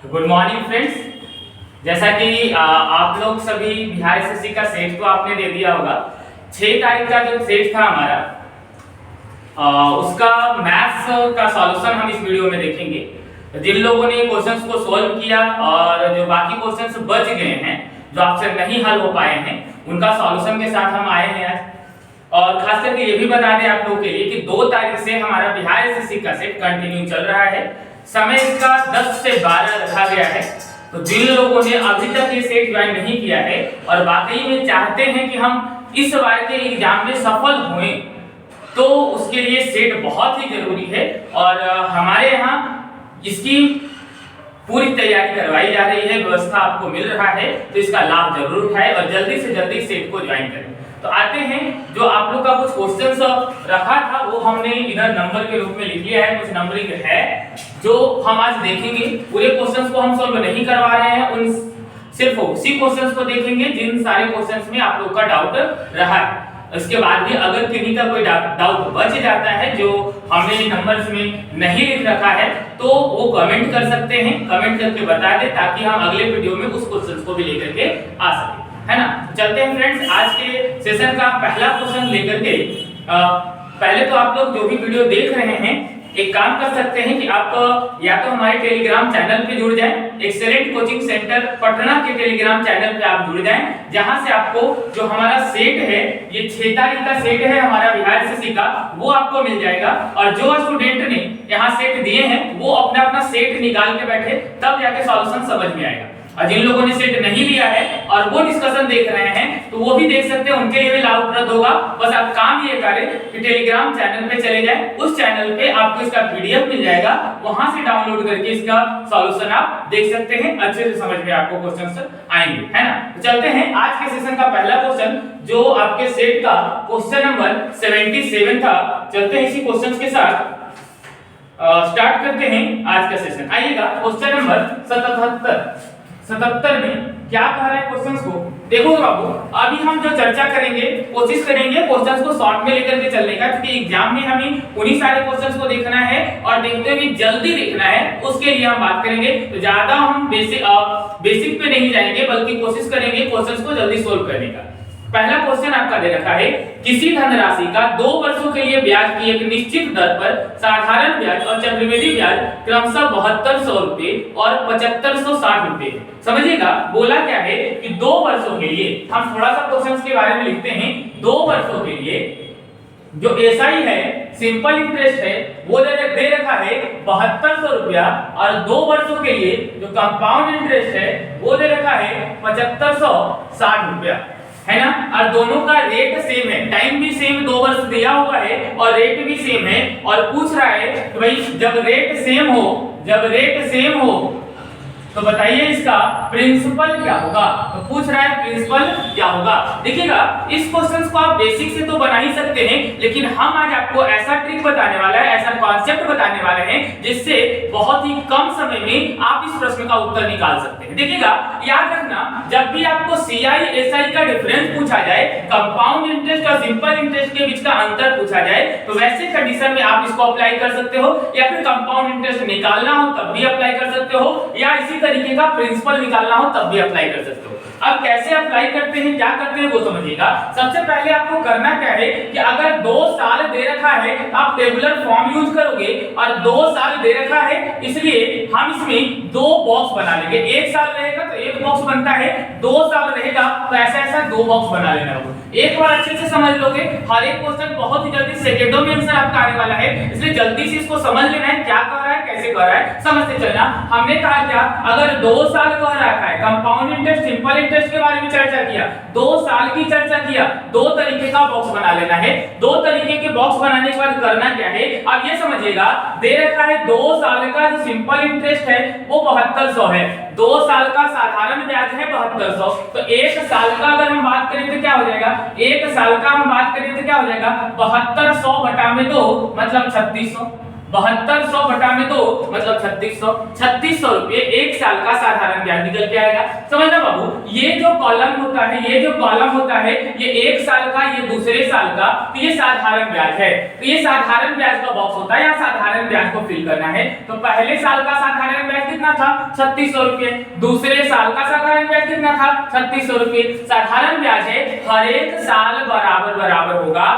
Good morning friends. जैसा कि आप लोग सभी बिहार एसएससी का सेट तो आपने दे दिया होगा। 6 तारीख का जो सेट था हमारा उसका मैथ्स का सॉल्यूशन हम इस वीडियो में देखेंगे। जिन लोगों ने क्वेश्चंस को सॉल्व किया और जो बाकी क्वेश्चंस बच गए हैं जो आपसे नहीं हल हो पाए हैं उनका सॉल्यूशन के साथ हम आए हैं आज। और खास करके ये भी बता दें आप लोगों के लिए कि 2 तारीख से हमारा बिहार एसएससी का सेट कंटिन्यू चल रहा है। समय इसका 10 से 12 रखा गया है। तो जिन लोगों ने अभी तक ये सेट ज्वाइन नहीं किया है और वाकई में चाहते हैं कि हम इस बार के एग्जाम में सफल हों तो उसके लिए सेट बहुत ही जरूरी है और हमारे यहाँ इसकी पूरी तैयारी करवाई जा रही है, व्यवस्था आपको मिल रहा है। तो इसका लाभ जरूर उठाएं और जल्दी से जल्दी सेट को ज्वाइन करें। तो आते हैं, जो आप लोग का कुछ क्वेश्चंस रखा था वो हमने इधर नंबर के रूप में लिख लिया है, कुछ नंबरिंग है जो हम आज देखेंगे। पूरे क्वेश्चंस को हम सॉल्व नहीं करवा रहे हैं, उन सिर्फ उसी क्वेश्चंस को देखेंगे जिन सारे क्वेश्चंस में आप लोग का डाउट रहा है। इसके बाद भी अगर किसी का कोई डाउट बच जाता है जो हमने नंबर्स में नहीं लिख रखा है तो वो कमेंट कर सकते हैं, कमेंट करके बता दें ताकि हम अगले वीडियो में उस क्वेश्चंस को भी लेकर के आ सकें, है ना। चलते हैं फ्रेंड्स, आज के सेशन का पहला क्वेश्चन लेकर के। पहले तो आप लोग जो भी वीडियो देख रहे हैं एक काम कर सकते हैं कि आप या तो हमारे टेलीग्राम चैनल पे जुड़ जाएं, एक्सेलेंट कोचिंग सेंटर पटना के टेलीग्राम चैनल पे आप जुड़ जाएं, जहां से आपको जो हमारा सेट है, ये 6 तारीख का सेट है हमारा बिहार एसएससी का, वो आपको मिल जाएगा। और जो स्टूडेंट ने यहाँ सेट दिए हैं वो अपना अपना सेट निकाल के बैठे, तब जाके सॉल्यूशन समझ में आएगा। और जिन लोगों ने सेट नहीं लिया है और वो डिस्कशन देख रहे हैं तो वो भी देख सकते हैं, उनके लिए भी लाभप्रद होगा। बस आप काम ये करें कि टेलीग्राम चैनल पे चले जाएं, उस चैनल पे आपको इसका पीडीएफ मिल जाएगा, वहां से डाउनलोड करके इसका सॉल्यूशन आप देख सकते हैं, अच्छे से समझ में आपको क्वेश्चंस आएंगे, है ना। तो चलते हैं, आज के सेशन का पहला क्वेश्चन जो आपके सेट का क्वेश्चन नंबर 77 था। चलते हैं इसी क्वेश्चंस के साथ स्टार्ट करते हैं आज का सेशन। आइएगा, क्वेश्चन नंबर 77 में क्या कह रहा है क्वेश्चंस को देखो बाबू। अभी हम जो चर्चा करेंगे, कोशिश करेंगे क्वेश्चंस को शॉर्ट में लेकर के चलने का, क्योंकि एग्जाम में हमें उन्हीं सारे क्वेश्चंस को देखना है और देखते हुए जल्दी देखना है, उसके लिए हम बात करेंगे। तो ज्यादा हम बेसिक पे नहीं जाएंगे बल्कि कोशिश करेंगे क्वेश्चंस को जल्दी सोल्व करने का। पहला क्वेश्चन आपका दे रखा है, किसी धनराशि का 2 वर्षों के लिए ब्याज की एक निश्चित दर पर साधारण ब्याज और चक्रवृद्धि ब्याज क्रमशः 7200 रुपए और 7560 रुपए। समझिएगा, बोला क्या है कि 2 वर्षों के लिए, हम थोड़ा सा क्वेश्चंस के बारे में लिखते हैं। 2 वर्षों के लिए जो एसआई है, सिंपल इंटरेस्ट है, वो दे रखा है 7200 रुपया और 2 वर्षों के लिए जो कंपाउंड इंटरेस्ट है वो दे रखा है 7560 रुपया, है ना। और दोनों का रेट सेम है, टाइम भी सेम 2 वर्ष दिया हुआ है और रेट भी सेम है। और पूछ रहा है कि भाई जब रेट सेम हो तो बताइए इसका प्रिंसिपल क्या होगा। तो पूछ रहा है प्रिंसिपल क्या होगा। देखिएगा, इस क्वेश्चंस को आप बेसिक से तो बना ही सकते हैं, लेकिन हम आज आपको ऐसा ट्रिक बताने वाला है, ऐसा कॉन्सेप्ट बताने वाले हैं जिससे बहुत ही कम समय में आप इस प्रश्न का उत्तर निकाल सकते हैं। देखिएगा, याद रखना, जब भी आपको सीआई एसआई का डिफरेंस पूछा जाए, कंपाउंड इंटरेस्ट और सिंपल इंटरेस्ट के बीच का अंतर पूछा जाए, तो वैसे कंडीशन में आप इसको अप्लाई कर सकते हो, या फिर कंपाउंड इंटरेस्ट निकालना हो तब भी अप्लाई कर सकते हो, या इसी तरीके का प्रिंसिपल निकालना हो तब भी अप्लाई कर सकते हो। अब कैसे अप्लाई करते हैं, क्या करते हैं वो समझिएगा। सबसे पहले आपको करना क्या है कि अगर 2 साल दे रखा है, आप टेबुलर फॉर्म यूज करोगे और 2 साल दे रखा है, इसलिए हम इसमें 2 बॉक्स बना लेंगे। 1 साल रहेगा तो 1 बॉक्स बनता है, 2 साल रहेगा तो ऐसा 2 बॉक्स बना लेना होगा। एक बार अच्छे से समझ लोगे, हर एक क्वेश्चन बहुत ही जल्दी सेकंडों में आंसर आपका आने वाला है, इसलिए जल्दी से इसको समझ लेना है, क्या कर रहा है, कैसे कर रहा है, समझते चलना। हमने कहा क्या, अगर 2 साल कह रखा है, कंपाउंड इंटरेस्ट सिंपल इंटरेस्ट के बारे में चर्चा किया, 2 साल की चर्चा किया, 2 तरीके का बॉक्स बना लेना है। 2 तरीके के बॉक्स बनाने के बाद करना क्या है, अब ये समझिएगा, दे रखा है 2 साल का जो सिंपल इंटरेस्ट है वो 7200 है, 2 साल का साधारण ब्याज है 7200, तो 1 साल का अगर हम बात करें तो क्या हो जाएगा, 1 साल का हम बात करें तो क्या हो जाएगा, 7200 बटा में 2 मतलब 3600, 7200 बटा में 2 मतलब 3600 रुपए एक साल का साधारण ब्याज निकल के आएगा। समझना बाबू, ये जो कॉलम होता है, ये जो कॉलम होता है, ये एक साल का, ये दूसरे साल का, तो ये साधारण ब्याज है। तो ये साधारण ब्याज का बॉक्स होता है, या साधारण ब्याज को फिल करना है। तो पहले साल का साधारण ब्याज कितना था? 3600 रुपए। दूसरे साल का साधारण ब्याज कितना था? 3600 रुपए। साधारण ब्याज है, हर एक साल बराबर बराबर होगा,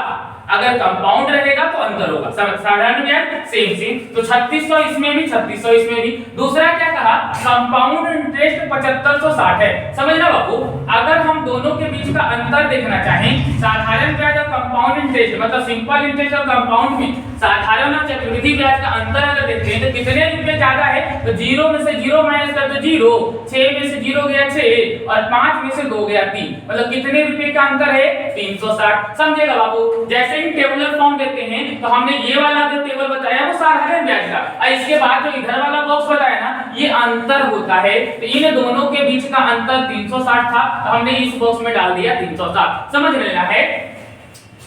अगर कंपाउंड रहेगा तो अंतर होगा। साधारण ब्याज सेम। तो 3600 इसमें भी, 3600 इसमें भी। दूसरा क्या कहा? कंपाउंड इंटरेस्ट 7560 है। समझना बाबू, अगर हम दोनों के बीच का अंतर देखना चाहें, साधारण ब्याज और कंपाउंड इंटरेस्ट, मतलब सिंपल इंटरेस्ट और कंपाउंड में साधारण और चक्रवृद्धि ब्याज का अंतर अगर देखते हैं तो कितने रुपए ज्यादा है? तो 0 में से 0 माइनस कर दो 0, 6 में से 0 गया 6 और 5 में से 2 गया 3, मतलब कितने रुपए का अंतर है? 360। समझेगा बाबू, जैसे ही टेबुलर फॉर्म देते हैं तो हमने ये वाला जो टेबल बताया वो साधारण ब्याज का, और इसके बाद जो इधर वाला बॉक्स बताया ना, ये अंतर होता है। तो इन दोनों के बीच का अंतर 360 था, तो हमने इस बॉक्स में डाल दिया 360। समझ लेना है,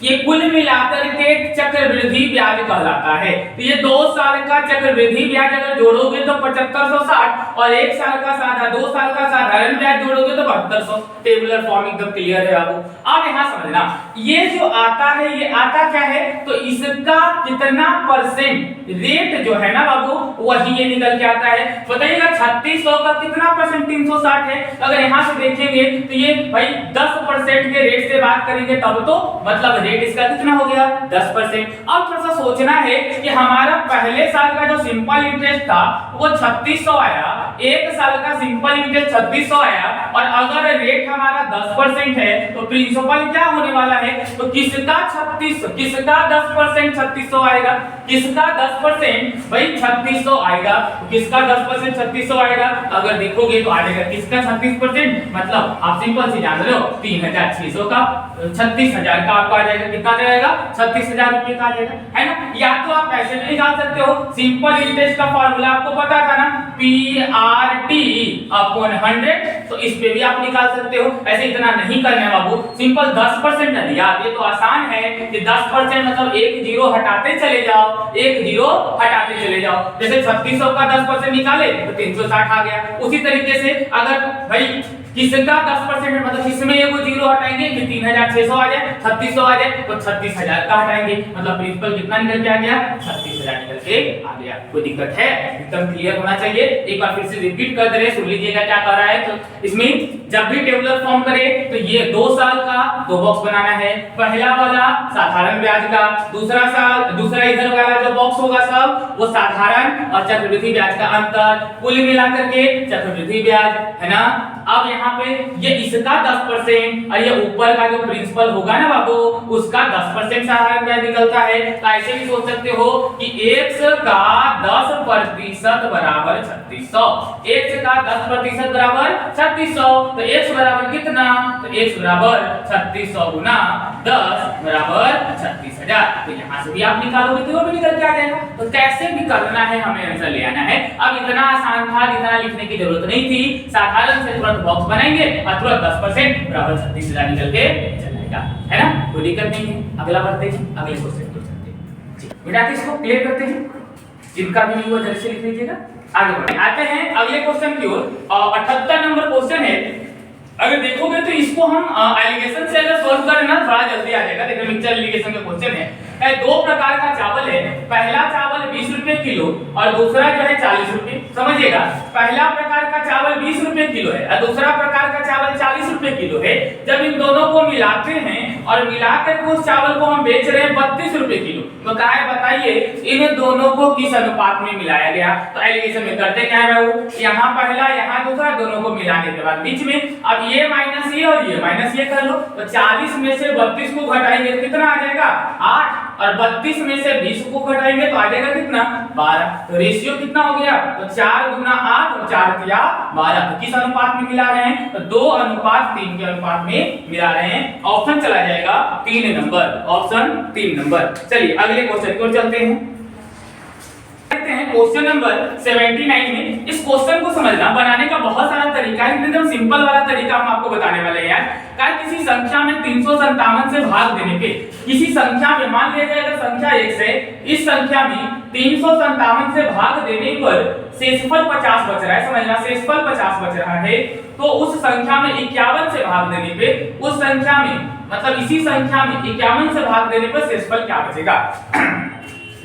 ये कुल मिलाकर के चक्रवृद्धि ब्याज कहलाता है। तो ये 2 साल का चक्रवृद्धि ब्याज अगर जोड़ोगे तो 7560, और 1 साल का 2 साल का साधारण ब्याज जोड़ोगे तो 7200। टेबुलर फॉर्म एकदम क्लियर है बाबू। अब यहाँ समझना, ये जो आता है, ये आता क्या है? तो इसका कितना परसेंट रेट जो है ना बाबू, वही ये निकल के आता है। बताइएगा 3600 का कितना परसेंट 360 है? अगर यहाँ से देखेंगे तो ये भाई 10% के रेट से बात करेंगे तब तो, मतलब रेट इसका कितना हो गया? 10%। अब थोड़ा सा सोचना है कि हमारा पहले साल का जो सिंपल इंटरेस्ट था वो 3600 आया, एक साल का सिंपल इंटरेस्ट 3600 आया, और अगर रेट हमारा 10% है तो प्रिंसिपल क्या होने वाला है? तो किसका 3600, किसका 10% 3600 आएगा? किसका 10% भाई 3600 आएगा। तो किसका 10% 3600 आएगा? अगर देखोगे तो आ जाएगा किसका 36%, मतलब आप सिंपल से जान रहे हो 3600 का 36000 का आपका आ जाएगा। कितना जाएगा? 36000 रुपए का आ जाएगा, है ना। या तो आप ऐसे भी निकाल सकते हो, सिंपल इंटरेस्ट का फार्मूला आपको पता था ना, PRT अपॉन 100, तो इस पे भी आप निकाल सकते हो। ऐसे इतना नहीं करना है बाबू, सिंपल 10% न दिया, ये तो आसान है कि 10% मतलब एक जीरो हटाते चले जाओ, एक जीरो हटाते चले जाओ। जैसे 3600 का 10% निकाले तो 360 आ गया। उसी तरीके से अगर भाई किसका 10% मतलब किसमें ये वो जीरो हटाएंगे कि 3600 आ जाए, 3600 आ जाए, तो 36000 का हटाएंगे, मतलब प्रिंसिपल कितना निकल के आ गया? 36000 निकल के आ गया। कोई दिक्कत है? एकदम क्लियर होना चाहिए। एक बार फिर से रिपीट कर दे रहे, सुन लीजिएगा क्या कर रहा है। तो इसमें जब भी टेबुलर फॉर्म करे तो ये 2 साल का 2 बॉक्स बनाना है। पहला वाला साधारण ब्याज का, दूसरा इधर वाला जो बॉक्स होगा सब वो साधारण और चक्रवृद्धि ब्याज का अंतर, कुल मिलाकर के चक्रवृद्धि ब्याज, है ना। अब यहाँ पे ये इसका 10% और ये ऊपर का जो प्रिंसिपल होगा ना बाबू, उसका 10% साधारण ब्याज निकलता है। तो ऐसे भी सोच सकते हो कि x का 10% बराबर 3600, x का 10% बराबर 3600, तो x बराबर कितना? तो x बराबर 3600 गुना 10 बराबर 36000। तो यहाँ से भी आप निकालोगे तो वो भी निकल के आ जाएगा। तो कैसे भी करना है, हमें आंसर ले आना है। अब इतना आसान था, इतना लिखने की जरूरत नहीं थी। साधारण से तुरंत बॉक्स बनाएंगे और तुरंत 10% बराबर 36000 निकल के चलेगा, है ना। कोई दिक्कत नहीं है। अगला बढ़ते हैं, अगले क्वेश्चन को चलते हैं। बेटा इसको क्लियर करते हैं, जिनका भी नहीं हुआ जल्दी से लिख लीजिएगा। आगे बढ़ते आते हैं अगले क्वेश्चन की ओर। 78 नंबर क्वेश्चन है। अगर देखोगे तो इसको हम एलिगेशन से अगर सॉल्व करें ना थोड़ा जल्दी आ जाएगा। देखिए मिक्सचर एलिगेशन का क्वेश्चन है। 2 प्रकार का चावल है, पहला चावल 20 रुपए किलो और दूसरा जो है 40 रुपए। समझिएगा, पहला प्रकार का चावल 20 रुपए किलो है और दूसरा प्रकार का चावल 40 रुपए किलो है। जब इन दोनों को मिलाते हैं और मिलाकर के उस चावल को हम बेच रहे हैं 32 रुपए किलो, तो क्या है बताइए, इन दोनों को किस अनुपात में मिलाया गया? तो एलिगेशन में करते क्या है बाबू, यहाँ पहला यहाँ दूसरा, दोनों को मिलाने के बाद बीच में अब ये माइनस ये और ये माइनस ये कर लो। तो 40 में से 32 को घटाएंगे तो कितना आ जाएगा? 8, और 32 में से 20 को घटाएंगे तो आ जाएगा कितना? 12। तो रेशियो कितना हो गया? तो 4 गुना 8 और 4 तिया 12। तो किस अनुपात में मिला रहे हैं? तो 2:3 के अनुपात में मिला रहे हैं। ऑप्शन चला जाएगा 3 नंबर, ऑप्शन 3 नंबर। चलिए अगले क्वेश्चन की ओर चलते हैं। क्वेश्चन नंबर 79 में इस क्वेश्चन को समझना बनाने का बहुत सारा तरीका है, एकदम सिंपल वाला तरीका हम आपको बताने वाले हैं यार। क्या किसी संख्या में 357 से भाग देने पे, किसी संख्या में मान लिया जाए अगर संख्या x है, इस संख्या में 357 से भाग देने पर शेषफल 50 बच रहा है, समझना शेषफल 50 बच रहा है, तो उस संख्या में 51 से भाग देने पे उस संख्या में मतलब इसी संख्या में 51 से भाग देने पर शेषफल क्या बचेगा।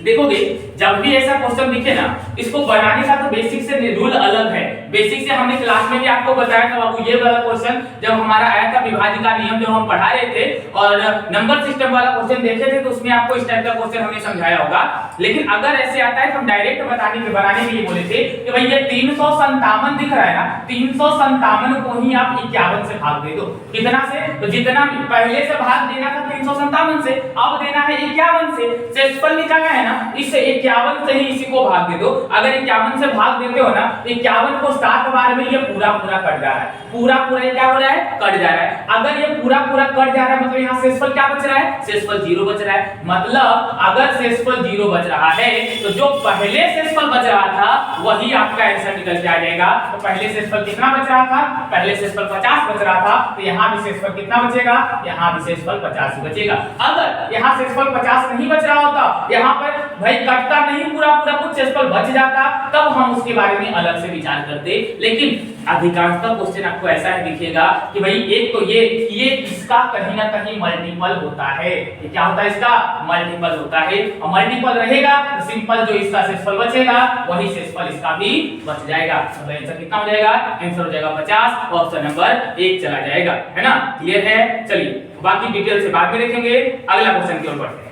देखोगे जब भी ऐसा क्वेश्चन दिखे ना, इसको बनाने का तो बेसिक से रूल अलग है। बेसिक से हमने क्लास में भी आपको बताया था बाबू, ये वाला क्वेश्चन जब हमारा आया था विभाजन का नियम जब हम पढ़ा रहे थे और नंबर सिस्टम वाला क्वेश्चन देखे थे, तो उसमें आपको इस टाइप का क्वेश्चन हमने समझाया होगा। लेकिन अगर ऐसे आता है तो हम डायरेक्ट बनाने के लिए बोले थे कि भाई ये 357 दिख रहा है ना, 357 को ही आप 51 से भाग दे दो। कितना से? तो जितना पहले से भाग देना था 357 से, अब देना है 51 से। शेषफल निकालना है ना, इससे 51 से ही इसी को भाग दे दो। अगर 51 से भाग देते हो ना, 51 को 7 बार में ये पूरा कट जा रहा है, पूरा क्या हो रहा है, कट जा रहा है। अगर ये पूरा कट जा रहा है मतलब यहाँ शेषफल क्या बच रहा है, शेषफल 0 बच रहा है। मतलब अगर शेषफल 0 बच रहा है तो जो पहले शेषफल बच रहा था वही आपका आंसर निकल के आ जाएगा। तो पहले शेषफल कितना बच रहा था, पहले शेषफल 50 बच रहा था, तो यहाँ भी शेषफल कितना बचेगा, यहाँ भी शेषफल 50 ही बचेगा। अगर यहाँ शेषफल 50 नहीं बच रहा होता, यहाँ पर भाई कटता नहीं पूरा कुछ शेषफल बच जाता, तब हम उसके बारे में अलग से विचार करते। लेकिन अधिकांशतः क्वेश्चन आपको ऐसा ही दिखेगा कि भाई एक तो ये इसका कहीं ना कहीं मल्टीपल होता है। ये क्या होता है, इसका मल्टीपल होता है, और मल्टीपल रहेगा तो सिंपल जो इसका शेषफल बचेगा वही शेषफल इसका भी बच जाएगा। तो आंसर कितना हो जाएगा, आंसर हो जाएगा 50, ऑप्शन नंबर 1 चला जाएगा, है ना। क्लियर है। चलिए बाकी डिटेल से बाद में देखेंगे, अगला क्वेश्चन की ओर बढ़ते हैं।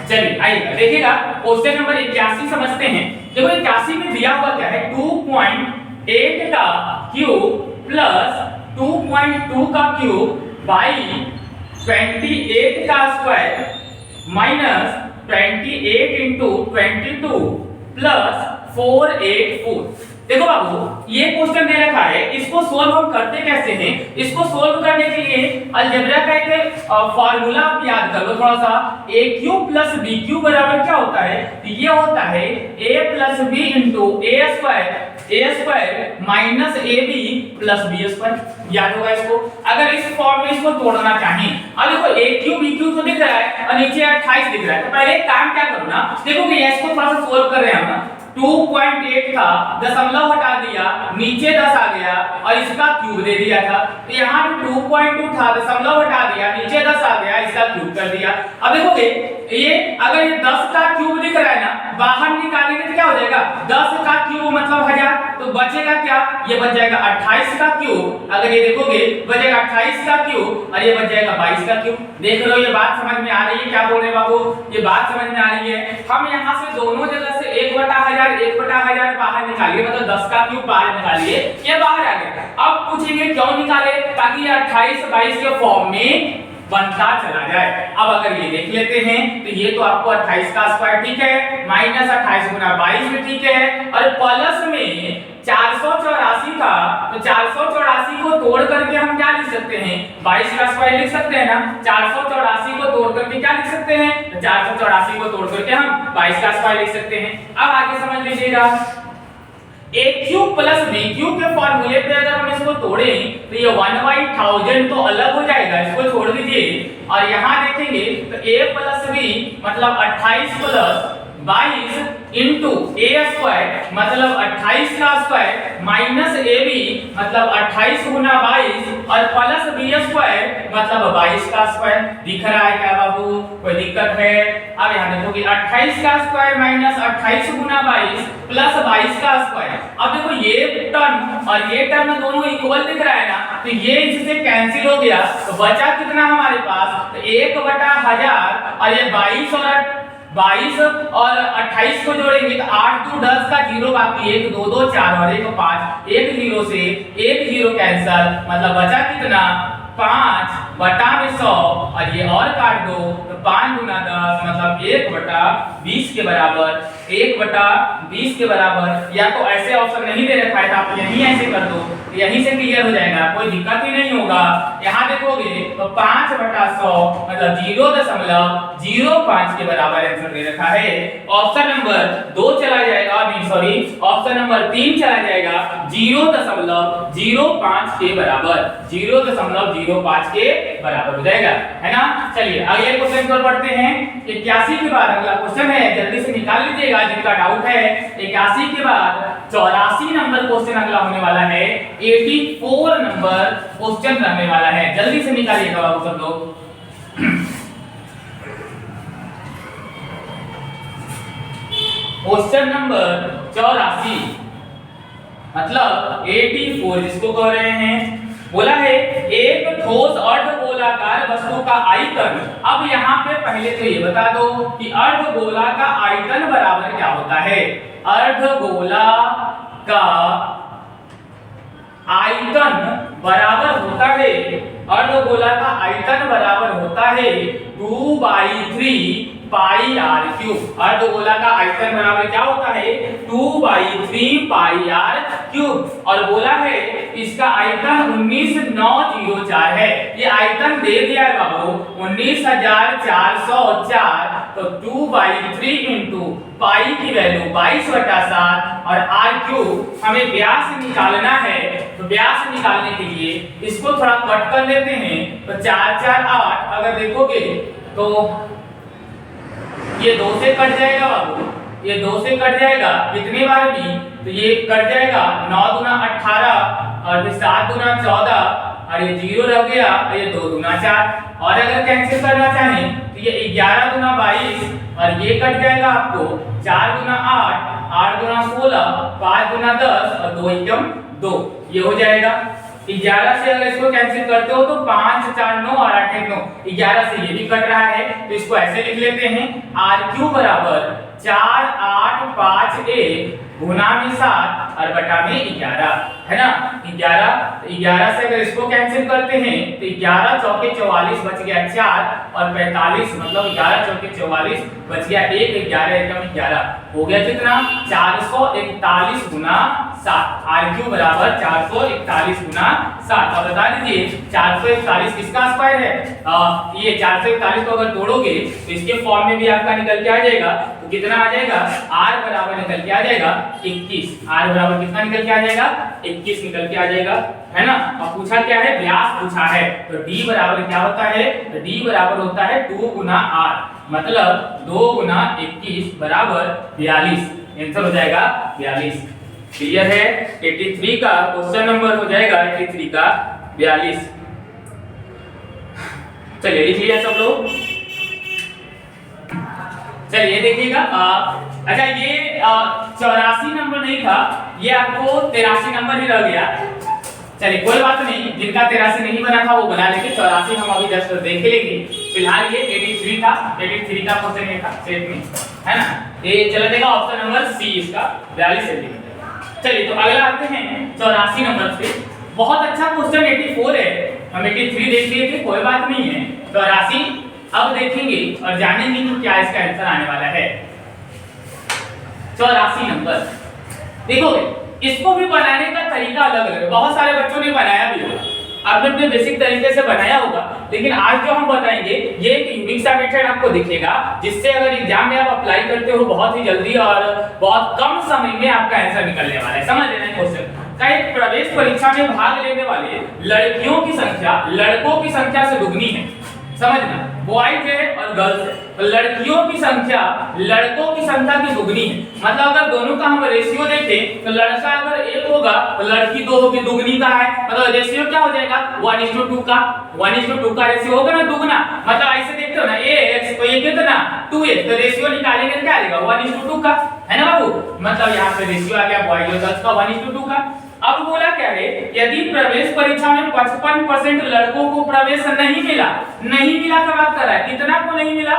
चलिए आइएगा देखिएगा क्वेश्चन नंबर 81 समझते हैं। देखो 81 में दिया हुआ क्या है, 2.8 का क्यूब प्लस 2.2 का क्यूब बाई 28 का स्क्वायर माइनस 28 इंटू 22 प्लस 484। देखो बाबू ये क्वेश्चन दे रखा है, इसको सोल्व हम करते कैसे हैं। इसको सोल्व करने के लिए अलजेब्रा का एक फार्मूला आप याद कर लो थोड़ा सा। a cube plus b cube बराबर क्या होता है, तो ये होता है a plus b into a square minus ab plus b square. याद होगा इसको। अगर इस फॉर्म में इसको तोड़ना चाहें, अब देखो a क्यूब b क्यूब तो दिख रहा है और नीचे 28 दिख रहा है, तो पहले एक काम क्या करो ना, देखो कि इसको थोड़ा सा सोल्व कर रहे हैं हम। 2.8 था, दशमलव हटा दिया, नीचे 10 आ गया और इसका क्यूब दे दिया था। तो यहाँ पे 2.2 था, दशमलव हटा दिया, नीचे 10 आ गया, इसका क्यूब कर दिया। अब देखोगे ये अगर ये 10 का क्यूब दिख रहा है ना, बाहर निकालेंगे तो क्या हो जाएगा, 10 का क्यूब मतलब 1000, तो बचेगा क्या, ये बच जाएगा 28 का क्यूब। अगर ये देखोगे बचेगा 28 का क्यूब और ये बच जाएगा 22 का क्यूब। देख रहे हो ये बात समझ में आ रही है, क्या बोल रहे बाबू, ये बात समझ में आ रही है। हम यहाँ से दोनों जगह से 1/1000 बाहर निकालिए, मतलब 10 का क्यूब बाहर निकालिए, ये बाहर आ गया। अब पूछेंगे क्यों निकाले, ताकि ये 28 22 के फॉर्म में बनता चला जाए। अब अगर ये देख लेते हैं तो ये तो आपको 28 का स्क्वायर ठीक है, माइनस 28 गुना 22 में ठीक है, और प्लस में 484 का, तो 484 को तोड़ करके हम क्या लिख सकते हैं, 22 का स्क्वायर लिख सकते हैं ना। 484 को तोड़ करके क्या लिख सकते हैं, तो 484 को तोड़ करके हम 22 का स्क्वायर लिख सकते हैं। अब आगे समझ लीजिएगा, a cube plus b cube के फॉर्मूले पे अगर हम इसको तोड़ें तो ये 1/1000 तो अलग हो जाएगा, इसको छोड़ दीजिए। और यहाँ देखेंगे तो a प्लस b मतलब 28 प्लस 22 इंटू ए स्क्वायर मतलब 28 का स्क्वायर माइनस ए बी मतलब 28 गुना 22 और प्लस बी स्क्वायर मतलब 22 का स्क्वायर। दिख रहा है क्या बाबू, कोई दिक्कत है? अब यहाँ देखोगे 28 का स्क्वायर माइनस 28 गुना 22 प्लस 22 का स्क्वायर। अब देखो ये टर्म और ये टर्म दोनों इक्वल दिख रहा है ना, तो ये इससे कैंसिल हो गया, तो बचा कितना हमारे पास, तो 1/1000 और ये 22 और 28 को जोड़ेंगे तो 8 2 10 का 0 बाकी 1 2 2 4 और 1 5, 1 0 से 1 0 कैंसल, मतलब बचा कितना 5 बटा में 100 और ये और काट दो तो 5 गुना 10 मतलब 1/20 के बराबर, 1/20 के बराबर। या तो ऐसे ऑप्शन नहीं दे रखा है तो आप यहीं ऐसे कर दो, यहीं से क्लियर हो जाएगा, कोई दिक्कत ही नहीं होगा। यहाँ देखोगे तो 5/100 मतलब 0.05 के बराबर आंसर दे रखा है। ऑप्शन नंबर 2 चला जाएगा, नहीं सॉरी ऑप्शन नंबर 3 चला जाएगा 0.05 के बराबर, 0.05 के बराबर हो जाएगा, है ना। चलिए अगले क्वेश्चन पर पढ़ते हैं। 81 के बाद अगला क्वेश्चन है, जल्दी से निकाल लीजिएगा जिनका डाउट है। 81 के बाद 84 नंबर क्वेश्चन अगला होने वाला है, 84 नंबर क्वेश्चन रहने वाला है, जल्दी से निकालिएगा बाबू सब लोग। क्वेश्चन नंबर 84 मतलब 84 जिसको कह रहे हैं, बोला है एक ठोस अर्धगोलाकार वस्तु का आयतन। अब यहाँ पे पहले तो ये बता दो कि अर्धगोला का आयतन बराबर क्या होता है। अर्धगोला का आयतन बराबर होता है, अर्धगोला का आयतन बराबर होता है 2/3 पाई आर क्यूब। अर्धगोला का आयतन बराबर क्या होता है 2/3 पाई आर क्यूब। और बोला है इसका आयतन 19904 है। ये आयतन दे दिया है बाबू 19404, तो 2/3 इंटू पाई की वैल्यू 22/7 और आर क्यूब हमें व्यास निकालना है। तो व्यास निकालने के लिए इसको थोड़ा कट कर लेते हैं, तो 4 4 8 अगर देखोगे तो ये 2 से कट जाएगा बाबू, ये 2 से कट जाएगा कितनी बार भी, तो ये कट जाएगा 9 दूना 18 और फिर 7 दूना 14 और ये 0 रह गया और ये 2 दूना 4। और अगर कैंसिल करना चाहें तो ये 11 दूना 22 और ये कट जाएगा आपको 4 दूना 8, 8 दूना 16, 5 दूना 10 और 2 एकम 2, ये हो जाएगा। 11 से अगर इसको कैंसिल करते हो तो 5 4 9 और 8 1 9, 11 से ये भी कट रहा है, तो इसको ऐसे लिख लेते हैं आर क्यूब बराबर 4 8 5 1 गुना में 7 और बटा में 11, है ना। 11 से अगर इसको कैंसिल करते हैं तो 11 चौके 44 बच गया 4 और 45 मतलब 11 चौके 44 बच गया 1, 11 एकम 11 हो गया कितना 441 गुना 7। आर क्यूब बराबर 441 गुना 7। अब बता दीजिए 441 किसका स्क्वायर है, ये 441 को अगर तोड़ोगे तो इसके फॉर्म में भी आपका निकल के आ जाएगा, तो कितना आ जाएगा आर बराबर निकल के आ जाएगा 21। आर बराबर कितना निकल के आ जाएगा 21 निकल के आ जाएगा, है ना। अब पूछा क्या है, व्यास पूछा है, तो डी बराबर क्या होता है, तो डी बराबर होता है 2 गुना आर मतलब 2 गुना 21 बराबर 42, आंसर हो जाएगा 42। क्लियर है। 83 का क्वेश्चन नंबर हो जाएगा 83 का 42। चलिए लिख लिया सब लोग। चलिए देखिएगा, अच्छा ये 84 नंबर नहीं था, ये आपको 83 नंबर ही रह गया। चलिए कोई बात नहीं, जिनका 83 नहीं बना था वो बना लेंगे, 84 हम अभी जस्ट देख लेंगे। फिलहाल ये 83 था, 83 का क्वेश्चन ये था सेट में, है ना। ये चला जाएगा ऑप्शन नंबर सी इसका 42 सेंटीमीटर। चलिए तो अगला आते हैं 84 नंबर पे। बहुत अच्छा क्वेश्चन 84 है, हम 83 देख लिए थे, कोई बात नहीं है। 84 अब देखेंगे और जानेंगे कि क्या इसका आंसर आने वाला है। 84 नंबर देखोगे, इसको भी बनाने का तरीका अलग अलग है, बहुत सारे बच्चों ने बनाया भी होगा, आपने अपने बेसिक तरीके से बनाया होगा, लेकिन आज जो हम बताएंगे ये एक यूनिक सा मेथड आपको दिखेगा, जिससे अगर एग्जाम में आप अप्लाई करते हो बहुत ही जल्दी और बहुत कम समय में आपका आंसर निकलने वाला है। समझ लेना क्वेश्चन का, एक प्रवेश परीक्षा में भाग लेने वाले लड़कियों की संख्या लड़कों की संख्या से दुगनी है। समझना, बॉयज है और गर्ल्स है, तो लड़कियों की संख्या लड़कों की संख्या की दुगनी है। मतलब अगर दोनों का हम रेशियो देखें तो लड़का अगर 1 होगा तो लड़की 2 होगी, दुगनी का है, मतलब रेशियो क्या हो जाएगा 1:2 का, 1:2 का रेशियो होगा ना दुगना। मतलब ऐसे देखते हो ना ax, तो ये कितना 2x, तो रेशियो निकालेंगे क्या आएगा 1:2 का, है ना बाबू। मतलब यहाँ पे रेशियो आ गया बॉयज और गर्ल्स का 1:2 का। अब बोला क्या है, यदि प्रवेश परीक्षा में 55% लड़कों को प्रवेश नहीं मिला का बात कर रहा है, कितना को नहीं मिला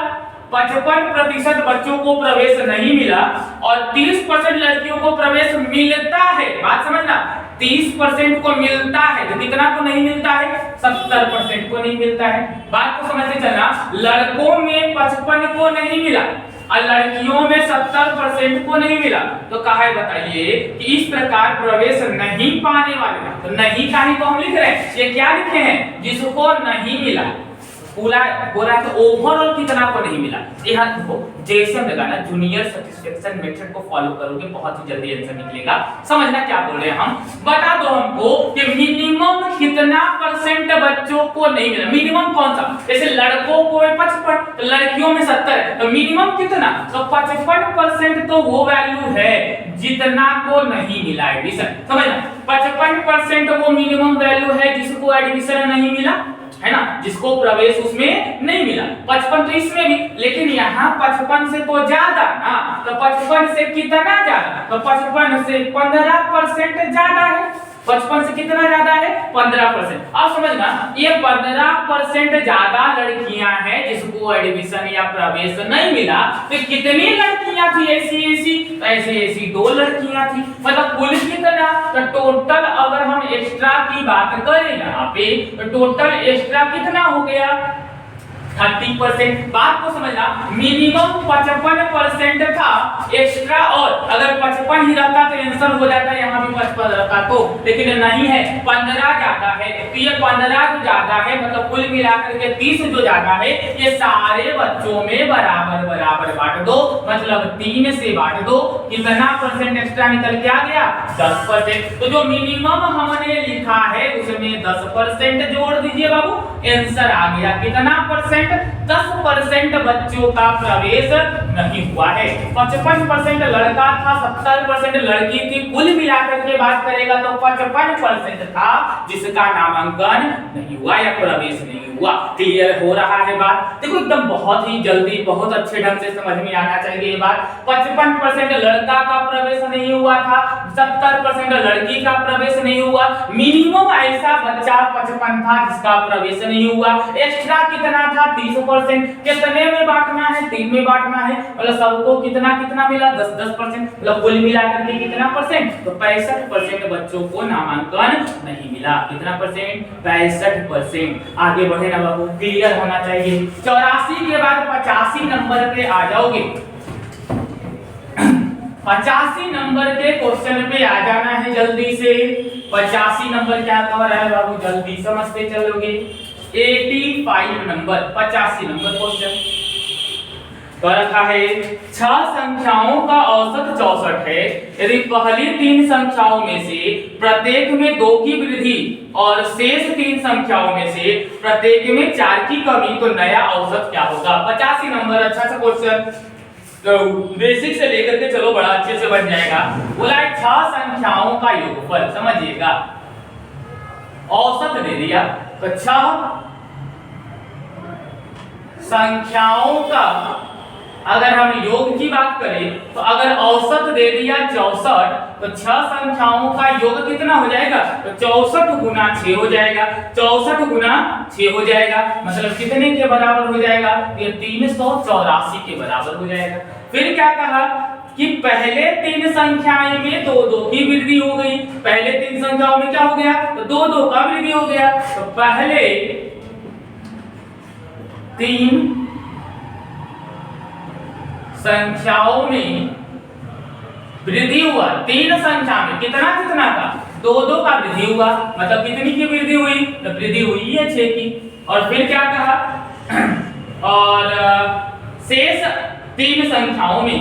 55% बच्चों को प्रवेश नहीं मिला और 30% लड़कियों को प्रवेश मिलता है। बात समझना, 30% को मिलता है, तो कितना को नहीं मिलता है? 70% को नहीं मिलता है। बात को समझते चलना, लड़कों में 55 को नहीं मिला और लड़कियों में 70% को नहीं मिला, तो कहा है बताइए कि इस प्रकार प्रवेश नहीं पाने वाले, तो नहीं का ही तो हम लिख रहे हैं, ये क्या लिखे हैं? जिसको नहीं मिला। पूरा बोला तो ओवरऑल कितना को नहीं मिला। यहाँ देखो जैसे हम लगाना जूनियर सैटिस्फैक्शन मेथड को फॉलो करोगे बहुत ही जल्दी आंसर निकलेगा। समझना क्या बोल रहे हैं हम, बता दो हमको कि मिनिमम कितना परसेंट बच्चों को नहीं मिला। मिनिमम कौन सा? जैसे लड़कों को 55, तो लड़कियों में 70 है, तो मिनिमम कितना? तो 55% तो वो वैल्यू है जितना को नहीं मिला एडमिशन। समझना 55% वो मिनिमम वैल्यू है जिसको एडमिशन नहीं मिला, है ना, जिसको प्रवेश उसमें नहीं मिला। 55 तो इसमें भी, लेकिन यहाँ 55 से तो ज्यादा ना, तो 55 से कितना ज्यादा? तो 55 से 15% ज्यादा है। 55 से कितना ज्यादा है? 15%। अब समझना ये 15% ज्यादा लड़कियां हैं जिसको एडमिशन या प्रवेश नहीं मिला, तो कितनी लड़कियां थी ऐसी 2 लड़कियां थी। मतलब कुल कितना? तो टोटल अगर हम एक्स्ट्रा की बात करें यहाँ पे, तो टोटल एक्स्ट्रा कितना हो गया? 30%। बात को समझना, मिनिमम 55% था एक्स्ट्रा, और अगर 55 ही रहता तो आंसर हो जाता, यहाँ भी 55 रहता तो, लेकिन नहीं है, 15 ज्यादा है। तो ये 15 जो ज्यादा है, मतलब कुल मिलाकर के 30 जो ज्यादा है, ये सारे बच्चों में बराबर बराबर बांट दो, मतलब 3 से बांट दो। कितना परसेंट एक्स्ट्रा निकल के आ गया? 10%। तो जो मिनिमम हमने लिखा है उसमें 10% जोड़ दीजिए बाबू, आंसर आ गया कितना परसेंट? 10% बच्चों का प्रवेश नहीं हुआ है। 55% लड़का था, 70% लड़की थी, कुल मिलाकर के बात करेगा तो 55% था जिसका नामांकन नहीं हुआ या प्रवेश नहीं हुआ। क्लियर हो रहा है बात? देखो एकदम बहुत ही जल्दी बहुत अच्छे ढंग से समझ में आना चाहिए ये बात। 55% लड़का का प्रवेश नहीं हुआ था, 70% लड़की का प्रवेश नहीं हुआ, मिनिमम ऐसा बच्चा 55 था जिसका प्रवेश नहीं हुआ। एक्स्ट्रा कितना था? 30%। कितने में बांटना है? 3 में बांटना है, मतलब सबको कितना कितना मिला? 10-10%, मतलब कुल मिलाकर के कितना परसेंट? तो 65% बच्चों को नामांकन नहीं मिला। कितना परसेंट? 65%। आगे बढ़े ना बाबू, क्लियर होना चाहिए। 84 के बाद 85 नंबर पे आ जाओगे। 85 नंबर के क्वेश्चन पे आ जाना है जल्दी से। 85 नंबर क्या कवर है बाबू? जल्दी समझते चलोगे। 85 नंबर 85 नंबर क्वेश्चन तो रखा है 6 संख्याओं का औसत 64 है। यदि पहली 3 संख्याओं में से प्रत्येक में 2 की वृद्धि और शेष 3 संख्याओं में से प्रत्येक में 4 की कमी, तो नया औसत क्या होगा? 85 नंबर अच्छा सा क्वेश्चन, तो बेसिक से लेकर के चलो बड़ा अच्छे से बन जाएगा। बोला 6 संख्याओं का योगफल, समझिएगा औसत दे दिया, तो 6 संख्याओं का अगर हम योग की बात करें तो अगर औसत दे दिया 64, तो 6 संख्याओं का योग कितना हो जाएगा? तो 64 गुना 6 हो जाएगा। 64 गुना 6 हो जाएगा, मतलब कितने के बराबर हो जाएगा? ये 384 के बराबर हो जाएगा। फिर क्या कहा कि पहले 3 संख्याएं में 2-2 की वृद्धि हो गई। पहले 3 संख्याओं में क्या हो गया? तो 2-2 का वृद्धि हो गया। तो पहले 3 संख्याओं में वृद्धि हुआ। 3 संख्या में कितना कितना का? 2-2 का वृद्धि हुआ, मतलब कितनी की वृद्धि हुई? तो वृद्धि हुई है 6 की। और फिर क्या कहा? और शेष 3 संख्याओं में,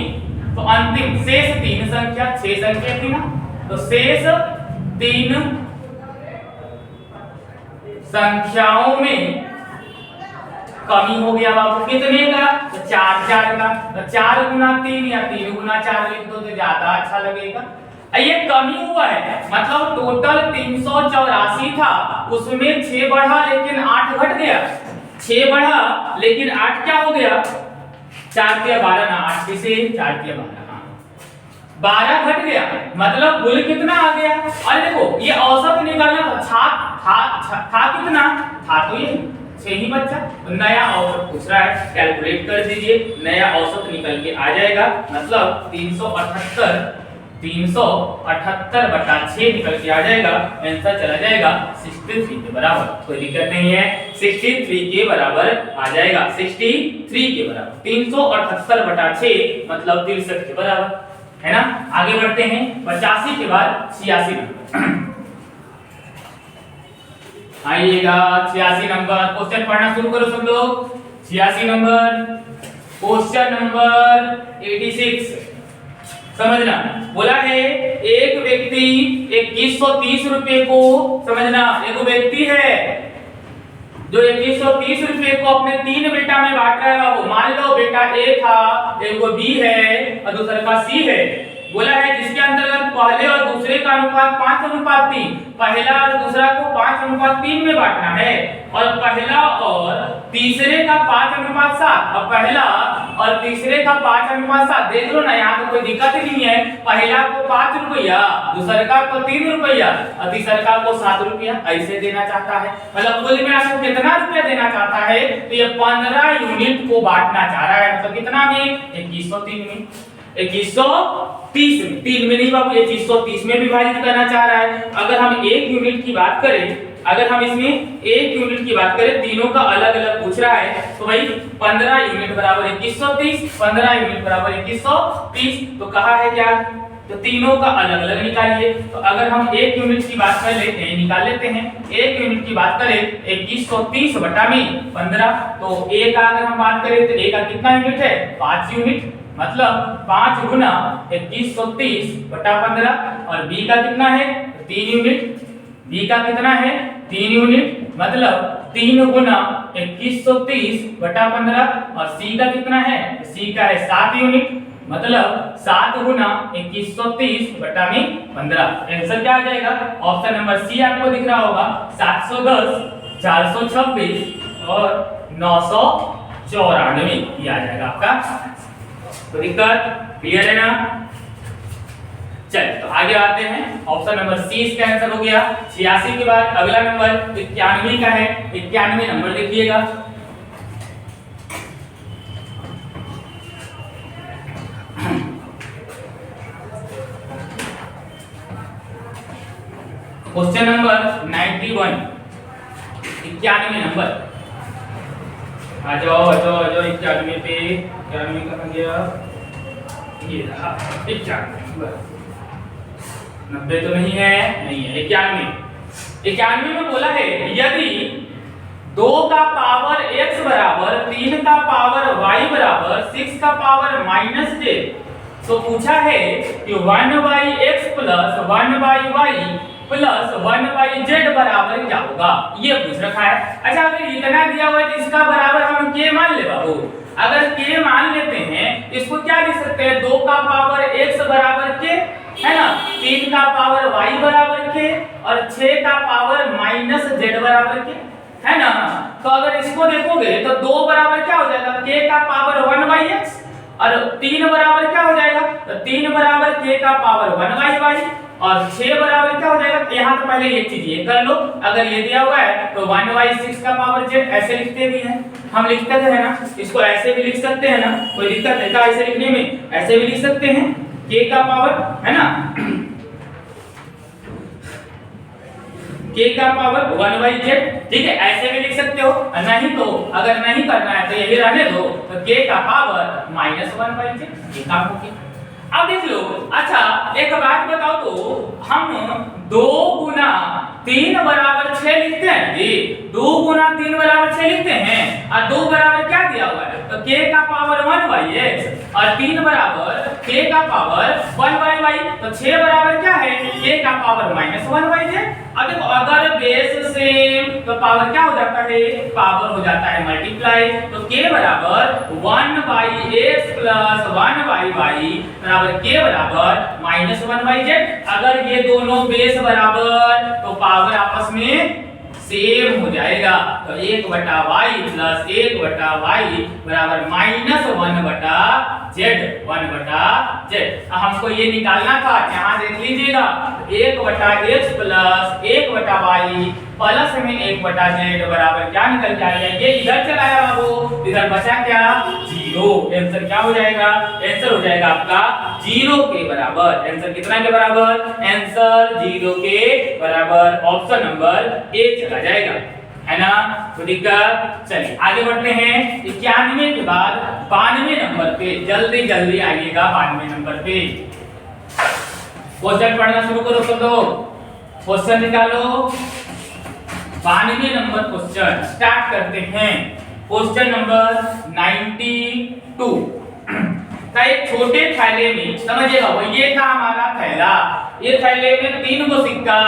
तो अंतिम शेष 3 संख्या 6 संख्या थी ना, तो शेष 3 संख्याओं में कमी हो गया बाबू। कितने का? तो 4 का। तो 4 गुना 3 या 3 गुना 4 लिख दो तो ज्यादा अच्छा लगेगा। ये कमी हुआ है, मतलब टोटल 384 था, उसमें 6 बढ़ा लेकिन 8 घट गया। 6 बढ़ा लेकिन 8 क्या हो गया? 4 के 12 ना, 8 से 4 के 12, 12 घट गया, मतलब कुल कितना आ गया? और देखो ये औसत निकालना था कितना था? तो ये 6 ही बच्चा। तो नया औसत पूछ रहा है, कैलकुलेट कर दीजिए, नया औसत निकल के आ जाएगा, मतलब 378 378/6 निकल के आ जाएगा। आंसर चला जाएगा 63 के बराबर। कोई दिक्कत नहीं है, 63 के बराबर आ जाएगा, 63 के बराबर। 378/6 मतलब 63 के बराबर, है ना। आगे बढ़ते हैं, 85 के बाद 86 नंबर। आइएगा 86 नंबर, क्वेश्चन पढ़ना शुरू करो सब लोग। 86 नंबर, क्वेश्चन नंबर 86। समझना, बोला है एक व्यक्ति 2130 रुपए को, समझना एक व्यक्ति है जो 2130 रुपए को अपने 3 बेटा में बांट रहा है। वो मान लो बेटा ए था, एक को बी है और दूसरे का सी है। बोला है जिसके अंतर्गत पहले और दूसरे का अनुपात 5:3, पहला और दूसरा को 5:3 में बांटना है, और पहला और तीसरे का 5:7। अब पहला और तीसरे का 5:7 देख लो ना, यहाँ तो कोई दिक्कत ही नहीं है। पहला को 5 रुपया, दूसरे का को 3 रुपया और तीसरे को 7 रुपया ऐसे देना चाहता है। मतलब कुल मिला के कितना रुपया देना चाहता है, तो ये 15 यूनिट को बांटना चाह रहा है। मतलब कितना में, 2103 में, 2130 में, 3 में नहीं बाबू, 2130 में विभाजित करना चाह रहा है। अगर हम 1 यूनिट की बात करें, अगर हम इसमें 1 यूनिट की बात करें, तीनों का अलग अलग पूछ रहा है, तो भाई 15 यूनिट बराबर 2130, 15 यूनिट बराबर 2130। तो कहा है क्या, तो तीनों का अलग अलग निकालिए। तो अगर हम 1 यूनिट की बात कर लेते हैं, निकाल लेते हैं। 1 यूनिट की बात करें 2130/15, तो ए का अगर हम बात करें तो ए का कितना यूनिट है, 5 यूनिट। मतलब 5 गुना 2130/15, और बी का कितना है, 3 यूनिट। बी का कितना है, 3 यूनिट, मतलब 3 गुना 2130/15, और सी का कितना है, सी का है 7 यूनिट, मतलब 7 गुना 2130/15। आंसर क्या आ जाएगा, ऑप्शन नंबर सी आपको दिख रहा होगा, 710, 426 और 994 ये आ जाएगा आपका। तो दिक्कत क्लियर है ना। चलिए तो आगे आते हैं, ऑप्शन नंबर सी इसका आंसर हो गया। 86 के बाद अगला नंबर 91 का है। 91 नंबर देखिएगा। Question number 91, 91 number. आ जाओ 91 पे। 91 कहाँ गया, ये रहा 91। 90 तो नहीं है, नहीं है, 91 में बोला है यदि 2 का पावर x बराबर 3 का पावर y बराबर 6 का पावर -j, तो पूछा है कि 1/x plus 1/y plus 1/z बराबर क्या होगा, ये पूछ रखा है। अच्छा अगर इतना दिया हुआ है तो इसका बराबर हम k मान ले बाबू। अगर k मान लेते हैं, इसको क्या लिख सकते हैं, 2 का पावर x बराबर k, है ना, 3 का पावर y बराबर k और 6 का पावर -z बराबर k, है ना। तो अगर इसको देखोगे तो 2 बराबर क्या हो जाएगा, k का पावर 1/x, और 3 बराबर क्या हो जाएगा, तो 3 बराबर k का पावर 1/y, और 6 बराबर क्या हो जाएगा। यहाँ तो पहले एक चीज ये कर लो, अगर ये दिया हुआ है तो 1/6 का पावर z ऐसे लिखते भी हैं, हम लिखते थे ना, इसको ऐसे भी लिख सकते हैं ना, कोई दिक्कत है क्या ऐसे लिखने में, ऐसे भी लिख सकते हैं k का पावर, है ना, k का पावर 1/z, ठीक है, ऐसे भी लिख सकते हो। नहीं तो अगर नहीं करना है तो यही रहने दो, तो k का पावर -1/z, ये काम हो गया। अब देख लो, अच्छा एक बात बताओ तो हम 2 गुना 3 बराबर 6 लिखते हैं जी, 2 गुना 3 बराबर 6 लिखते हैं, और 2 बराबर क्या दिया हुआ है, तो k का पावर 1/x, और 3 बराबर k का पावर 1/y, तो 6 बराबर क्या है, k का पावर -1/z। अब देखो अगर बेस सेम तो पावर क्या हो जाता है, पावर हो जाता है मल्टीप्लाई, तो k बराबर 1/x प्लस 1/y बराबर k बराबर -1/z। अगर ये दोनों बेस बराबर तो पावर आपस में सेम हो जाएगा, तो 1/y प्लस 1/y बराबर -1/z। हमको ये निकालना था, यहाँ देख लीजिएगा 1/x प्लस 1/y प्लस में 1/z बराबर क्या निकल के आया, ये इधर चला आया बाबू, इधर बचा क्या 0। आंसर क्या हो जाएगा, आंसर हो जाएगा आपका 0 के बराबर। आंसर कितना के बराबर, आंसर 0 के बराबर, ऑप्शन नंबर ए चला जाएगा, है ना। तो दिक्कत, चलिए आगे बढ़ते हैं। 91 के बाद 92 नंबर पे, जल्दी जल्दी आइएगा 92 नंबर पे। क्वेश्चन पढ़ना शुरू करो सब लोग, क्वेश्चन निकालो। 92 नंबर क्वेश्चन स्टार्ट करते हैं। क्वेश्चन नंबर 92 का एक छोटे थैले में, समझिएगा वो ये था हमारा थैला, ये थैले में 3 गो सिक्का,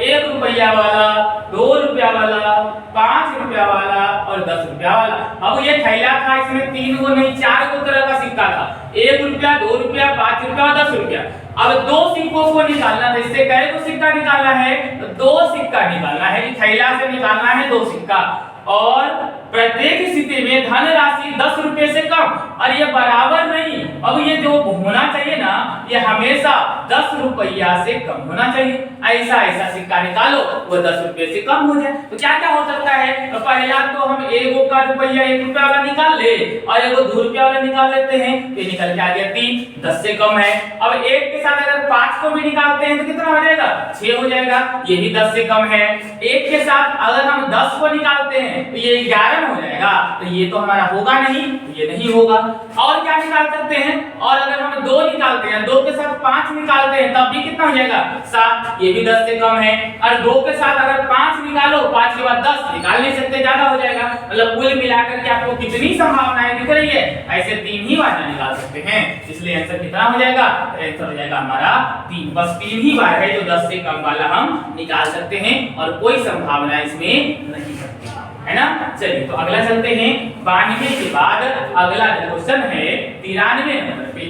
1 रुपया वाला, 2 रुपया वाला, 5 रुपया वाला और 10 रुपया वाला। अब ये थैला था, इसमें 3 गो नहीं 4 गो तरह का सिक्का था, 1 रुपया, 2 रुपया, 5 रुपया और 10 रुपया। अब 2 सिक्कों को निकालना था, इससे कै को सिक्का निकालना है, तो 2 सिक्का निकालना है, थैला से निकालना है 2 सिक्का, और प्रत्येक स्थिति में धन राशि 10 रुपए से कम, और ये बराबर नहीं, अब ये जो होना चाहिए ना, ये हमेशा 10 रुपया से कम होना चाहिए। ऐसा ऐसा सिक्का निकालो वो 10 रुपए से कम हो जाए। तो क्या क्या हो सकता है, तो पहला तो हम 1 का रुपया 1 रुपया वाला निकाल ले, और 1 2 रुपया वाला निकाल लेते हैं, तो निकल के आ गया 3, 10 से कम है। अब 1 के साथ अगर 5 को भी निकालते हैं तो कितना हो जाएगा, 6 हो जाएगा, ये भी 10 से कम है। 1 के साथ अगर हम 10 को निकालते हैं तो ये 11 हो जाएगा, तो ये तो हमारा होगा नहीं, ये नहीं होगा। और क्या निकाल सकते हैं, और अगर हम 2 निकालते हैं, 2 के साथ 5 निकालते हैं तब भी कितना हो जाएगा 7, ये भी 10 से कम है। और 2 के साथ अगर 5 निकालो, 5 के बाद 10 निकाल नहीं सकते, ज्यादा हो जाएगा। मतलब कुल मिलाकर के आपको कितनी संभावनाएं दिख रही है, ऐसे 3 ही बार निकाल सकते हैं, इसलिए आंसर कितना हो जाएगा, आंसर हो जाएगा हमारा 3। बस 3 ही बार है जो 10 से कम वाला हम निकाल सकते हैं, और कोई संभावना इसमें नहीं सकती, है ना। चलिए तो अगला चलते हैं। 92 के बाद अगला क्वेश्चन है 93 नंबर पे।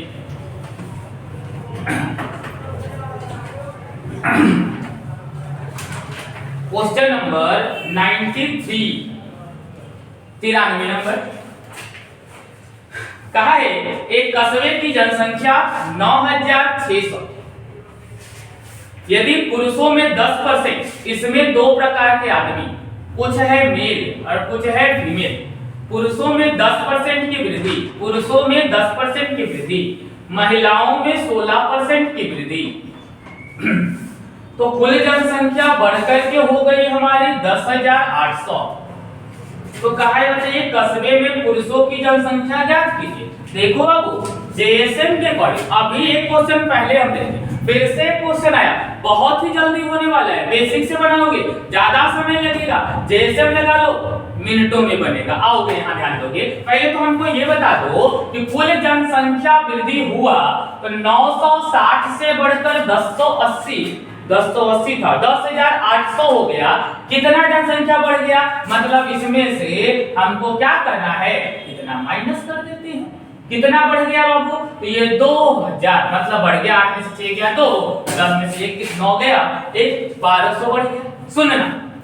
क्वेश्चन नंबर 93, 93 नंबर कहा है, एक कस्बे की जनसंख्या 9600, यदि पुरुषों में 10%, इसमें 2 प्रकार के आदमी, कुछ है मेल और कुछ है फीमेल, पुरुषों में 10% की वृद्धि, पुरुषों में 10% की वृद्धि, महिलाओं में 16% की वृद्धि, तो कुल जनसंख्या बढ़कर के हो गई हमारी 10,800। तो कहा है बताइए कस्बे में पुरुषों की जनसंख्या ज्ञात कीजिए। देखो बाबू, जेएसएम के अकॉर्डिंग अभी एक क्वेश्चन पहले हम देखें, फिर से क्वेश्चन आया, बहुत ही जल्दी होने वाला है, बेसिक से बनाओगे ज्यादा समय लगेगा, जेएसएम लगा लो मिनटों में बनेगा। आओगे यहाँ ध्यान दोगे। पहले तो हमको ये बता दो कि कुल जनसंख्या वृद्धि हुआ तो 960 से बढ़कर 1080 था, 10,800 हो गया। कितना जनसंख्या बढ़ गया, मतलब इसमें से हमको क्या करना है, इतना माइनस कर देते हैं। कितना बढ़ गया बाबू, तो ये 2000, मतलब बढ़ गया, 8 में से 6 गया 2, 10 में से 1 9 गया, 1200 बढ़ गया। सुनना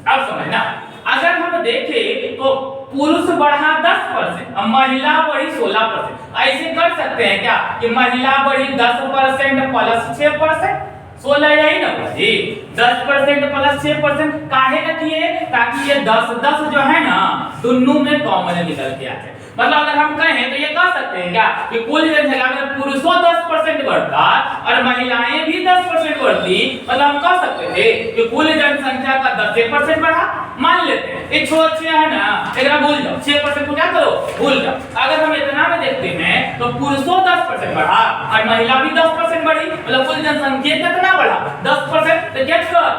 अब समझना, अगर हम देखें तो पुरुष बढ़ा 10% और महिला बढ़ी 16%। ऐसे कर सकते हैं क्या कि महिला बढ़ी 10% प्लस 6%, 16 यही ना जी, 10% प्लस 6% काहे का किए, ताकि ये 10 जो है ना दोनों में कॉमन निकल के आते हैं। मतलब अगर हम कहें तो ये कह सकते हैं क्या कि कुल जनसंख्या में पुरुषों 10% बढ़ता और महिलाएं भी 10% बढ़ती, मतलब हम कह सकते थे कि कुल जनसंख्या का 10% बढ़ा। मान लेते हैं एक छोड़ 6 है ना, एक भूल जाओ, 6% को क्या करो भूल जाओ। अगर हम इतना में देखते हैं तो पुरुषों 10% बढ़ा और महिला भी 10% बढ़ी, मतलब कुल जनसंख्या कितना बढ़ा 10%। तो क्या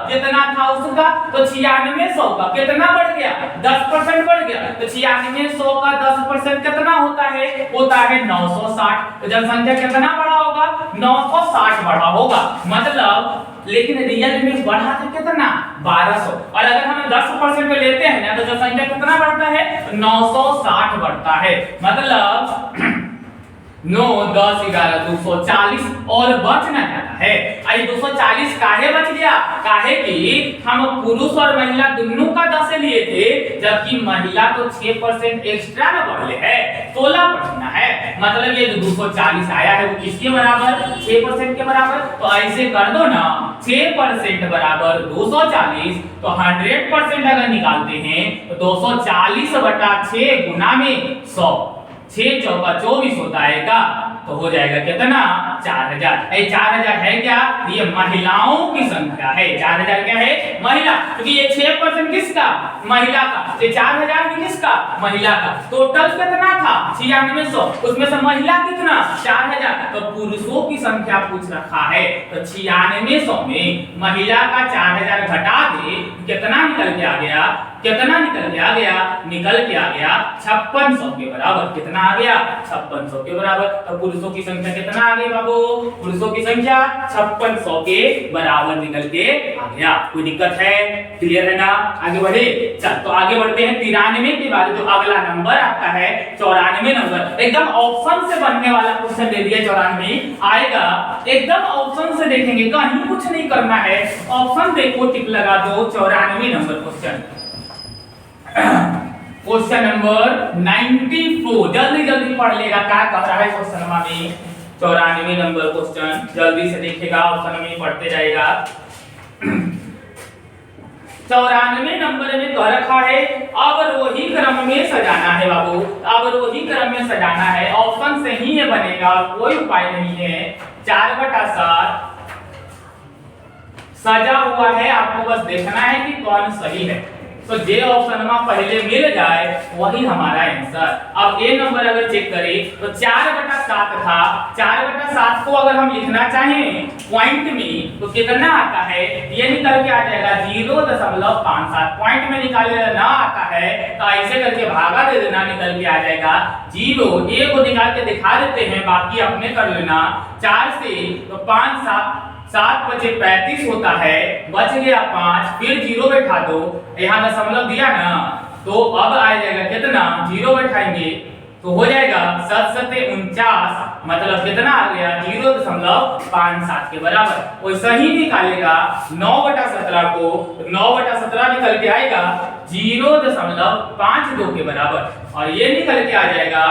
जितना था उसका तो 9600 का कितना बढ़ गया 10% बढ़ गया। तो 9600 का 10% कितना होता है 960। तो जनसंख्या कितना बढ़ा होगा 960 बढ़ा होगा, मतलब लेकिन रियल में बढ़ा था कितना 1200। और अगर हम 10% लेते हैं ना तो जनसंख्या कितना बढ़ता है 960 बढ़ता है, मतलब 9 10 11 240 और बचना जाता है। आई 240 काहे बच गया, काहे कि हम पुरुष और महिला दोनों का 10 लिए थे, जबकि महिला तो 6% एक्स्ट्रा में बढ़ले है, 16 बढ़ना है। मतलब ये 240 आया है वो किसके बराबर 6% के बराबर। तो ऐसे कर दो ना 6% बराबर 240, तो 100% अगर निकालते हैं तो 240/6 गुना में 100, 6 चौका 24 होता है का, तो हो जाएगा कितना 4000। 4000 है क्या, ये महिलाओं की संख्या है। 4000 क्या है महिला, क्योंकि ये 6% किसका महिला का, ये 4000 भी किसका महिला का। टोटल कितना था 9600, उसमें से महिला कितना 4000, तो पुरुषों की संख्या पूछ रखा है। तो 9600 में महिला का 4000 घटा दे, कितना निकल के आ गया, कितना निकल के आ गया, निकल के आ गया 5600 के बराबर। कितना आ गया 5600 के बराबर। तो पुरुषों की संख्या कितना आ गई बाबू, पुरुषों की संख्या 5600 के बराबर निकल के आ गया। कोई दिक्कत है, क्लियर है ना, आगे बढ़े। चल तो आगे बढ़ते हैं 93 के बाद जो अगला नंबर आता है 94 नंबर। एकदम ऑप्शन से बनने वाला क्वेश्चन दे दिया, 94 आएगा एकदम ऑप्शन से देखेंगे, कहीं कुछ नहीं करना है, ऑप्शन देखो टिक लगा दो। 94 नंबर क्वेश्चन, क्वेश्चन नंबर 94, जल्दी जल्दी पढ़ लेगा क्या कह रहा है क्वेश्चन में। 94 नंबर क्वेश्चन जल्दी से देखेगा, ऑप्शन में पढ़ते जाएगा। 94 नंबर में कह रखा है अवरोही क्रम में सजाना है बाबू, अवरोही क्रम में सजाना है। ऑप्शन से ही ये बनेगा, कोई उपाय नहीं है। 4/7 सजा हुआ है, आपको बस देखना है कि कौन सही है। तो जे ऑप्शन में पहले मिल जाए वही हमारा आंसर। अब ए नंबर अगर चेक करें तो 4/7 था, 4/7 को अगर हम लिखना चाहें पॉइंट में तो कितना आता है, ये निकल के आ जाएगा 0.57। पॉइंट में निकालना ना आता है तो ऐसे करके भागा दे देना, निकल के आ जाएगा 0। ए को निकाल के दिखा देते हैं, बाकी अपने कर लेना। 4 से तो 5 7 बचे 35 होता है, बच गया 5, फिर 0 बैठा दो, यहाँ दशमलव दिया ना, तो अब आ जाएगा कितना 0 बैठाएंगे तो हो जाएगा 7 7 49, मतलब कितना आ गया 0.57 के बराबर। वैसा ही निकालेगा 9/17 को, 9/17 निकल के आएगा 0.52 के बराबर, और ये निकल के आ जाएगा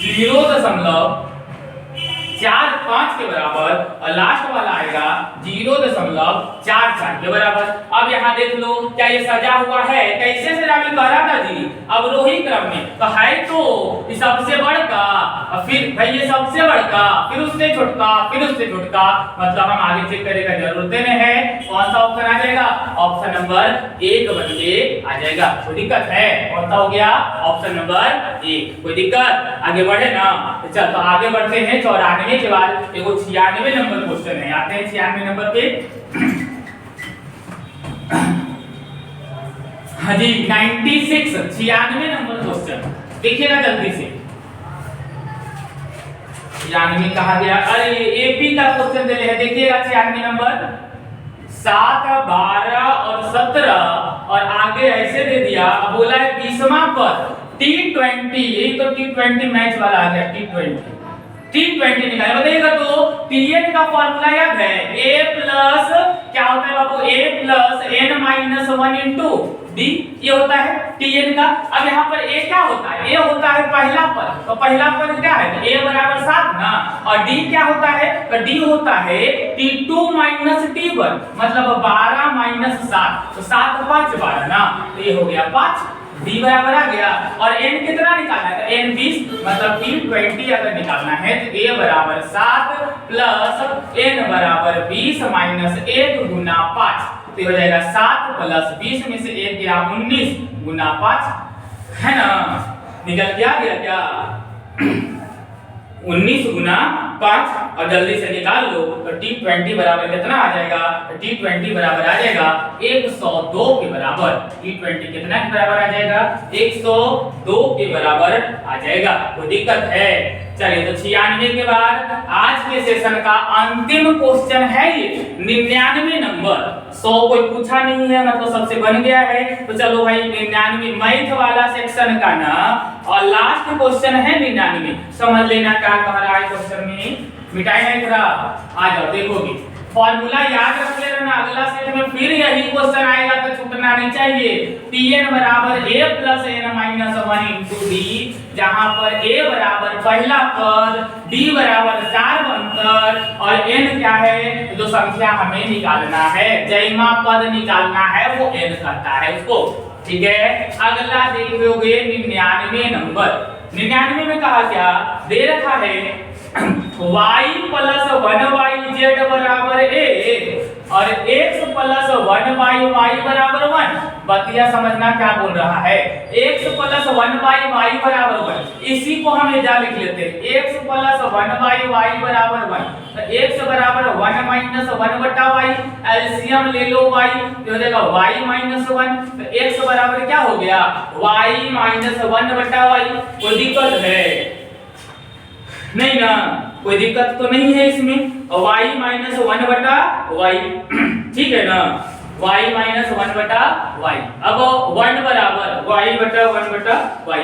0.45 के बराबर, और लास्ट वाला आएगा 0.44 के बराबर। अब यहाँ देख लो क्या ये सजा हुआ है, कैसे सजा में कह रहा था जी अवरोही क्रम में, तो है तो सबसे बड़का, फिर भाई ये सबसे बड़का, फिर उससे छोटका, फिर उससे छोटका, मतलब हम आगे चेक करने का जरूरत नहीं है। कौन सा ऑप्शन आ जाएगा, ऑप्शन नंबर 1 बन के आ जाएगा। कोई दिक्कत है, कौन सा हो गया ऑप्शन नंबर 1। कोई दिक्कत, आगे बढ़े ना। चल तो आगे बढ़ते हैं 94 के बाद एगो 96 नंबर क्वेश्चन है, आते हैं 96 नंबर पे। हाँ जी 96 नंबर क्वेश्चन देखिएगा जल्दी से। 96 कहा गया, अरे एपी का क्वेश्चन दे है, देखिएगा 96 नंबर 7 12 और 17, और आगे ऐसे दे दिया, बोला है 20वां पर T20, यही तो T20 मैच वाला आ गया। T20 निकाले, बताइएगा तो Tn का फॉर्मूला याद है, a प्लस क्या होता है बाबू, a plus n - 1 into d, ये होता है Tn का। अब यहाँ पर a क्या होता है, a होता है पहला पद, तो पहला पद क्या है a बराबर 7 ना, और d क्या होता है, तो d होता है T2 - T1, मतलब 12 - 7, तो 7 5 12 ना, तो ये हो गया 5, d बराबर आ गया। और n कितना निकालना है, तो n 20, मतलब T20 अगर निकालना है तो a बराबर 7 प्लस n बराबर 20 माइनस 1 गुना 5, तो हो जाएगा 7 प्लस 20 में से 1 गया 19 गुना 5, है ना, निकल के आ गया क्या 19 गुना 5, और जल्दी से निकाल लो तो T20 बराबर कितना आ जाएगा, तो T20 बराबर आ जाएगा 102 के बराबर। T20 कितना के बराबर आ जाएगा, 102 के बराबर आ जाएगा। कोई दिक्कत है, चलिए तो 96 के बाद आज के सेशन का अंतिम क्वेश्चन है ये 99 नंबर। 100 कोई पूछा नहीं है, मतलब सबसे बन गया है, तो चलो भाई 99 मैथ वाला सेक्शन का ना, और लास्ट क्वेश्चन है 99, समझ लेना क्या कह रहा है क्वेश्चन में, मिटाई नहीं करा, आ जाओ देखोगे। फॉर्मूला याद रख लेना, अगला सेट में फिर यही क्वेश्चन आएगा तो छूटना नहीं चाहिए। Tn बराबर a plus n minus 1 into D, जहां पर a बराबर पहला पद, d बराबर 4 अंतर और n क्या है, जो संख्या हमें निकालना है, जैमा पद निकालना है वो n कहता है उसको। ठीक है, अगला देखोगे 99 नंबर। 99 में कहा क्या दे रखा है, y प्लस 1yz बराबर a और x प्लस 1y बराबर 1। बतिया समझना क्या बोल रहा है, x प्लस 1y बराबर 1, इसी को हम एजा लिख लेते हैं, x प्लस 1y बराबर 1, तो x बराबर 1 माइनस 1 बटा y, एलसीएम ले लो y, तो हो जाएगा y माइनस 1, तो x बराबर क्या हो गया, y माइनस 1 बटा y। कोई दिक्कत है नहीं ना, कोई दिक्कत तो नहीं है इसमें, y माइनस 1 बटा y, ठीक है ना, y माइनस 1 बटा y। अब 1 बराबर y बटा 1 बटा y,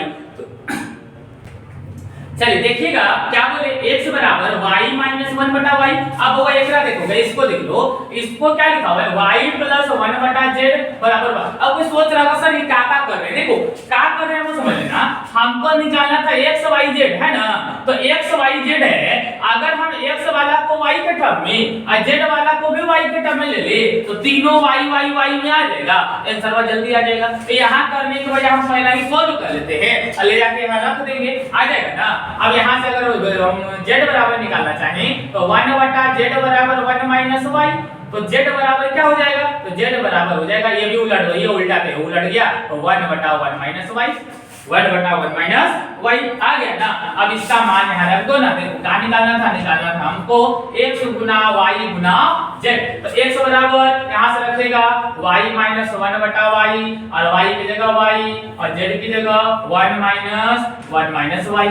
चलिए देखिएगा क्या बोले, x बराबर y माइनस 1 बटा y। अब वो एकरा देखोगे, इसको देख लो, इसको क्या लिखा हुआ है, y प्लस 1 बटा z बराबर 1। अब कोई सोच रहा होगा सर ये क्या कर रहे हैं, देखो क्या कर रहे हैं वो समझ लेना, हमको निकालना था x y z है ना, तो x y z है, अगर हम x वाला को y के टर्म में और z वाला को भी y के टर्म में ले ले तो तीनों y y y में आ जाएगा, आंसर जल्दी आ जाएगा। तो यहाँ करने के बजाय हम पहला ही सॉल्व कर लेते हैं और ले जाके यहाँ रख देंगे, आ जाएगा ना। अब यहाँ से अगर हम z बराबर निकालना चाहें तो 1 बटा z बराबर 1 माइनस y, तो z बराबर क्या हो जाएगा, तो z बराबर हो जाएगा, ये भी उलट दो, ये उल्टा पे उलट गया, तो 1 बटा 1 माइनस y, 1 बटा 1 माइनस y आ गया ना। अब इसका मान यहाँ रख दो ना, देखो क्या निकालना था हमको x गुना y गुना z, तो x बराबर यहाँ से रखेगा y माइनस 1 बटा y और y की जगह y और z की जगह 1 माइनस 1 माइनस y,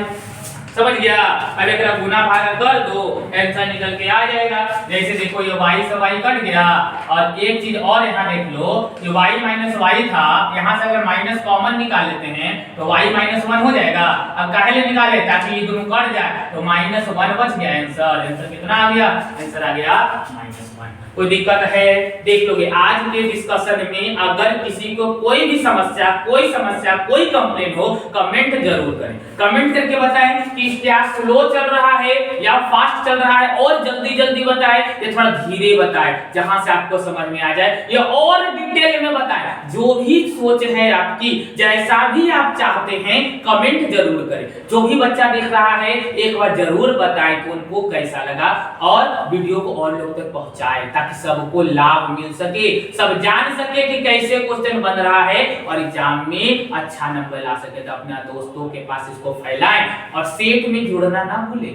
समझ गया। अब एक गुना भाग कर दो, आंसर निकल के आ जाएगा। जैसे देखो ये y से y कट गया, और एक चीज और यहाँ देख लो, ये y माइनस y था, यहाँ से अगर माइनस कॉमन निकाल लेते हैं तो y माइनस 1 हो जाएगा। अब काहे लिए निकाले, ताकि ये दोनों कट जाए, तो माइनस 1 बच गया आंसर कितना आ गया, आंसर आ गया माइनस 1। कोई दिक्कत है, देख लोगे आज के डिस्कशन में अगर किसी को कोई भी समस्या कोई कंप्लेन हो, कमेंट जरूर करें, कमेंट करके बताएं कि क्या स्लो चल रहा है या फास्ट चल रहा है, और जल्दी बताएं या थोड़ा धीरे बताएं, जहां से आपको समझ में आ जाए, या और डिटेल में बताएं। जो भी सोच है आपकी, जैसा भी आप चाहते हैं, कमेंट जरूर करें। जो भी बच्चा देख रहा है एक बार जरूर बताएं कि उनको कैसा लगा, और वीडियो को और लोग तक पहुंचाएं ताकि सबको लाभ मिल सके, सब जान सके कि कैसे क्वेश्चन बन रहा है और एग्जाम में अच्छा नंबर ला सके। तो अपने दोस्तों के पास इसको फैलाएं और सेट में जुड़ना ना भूलें।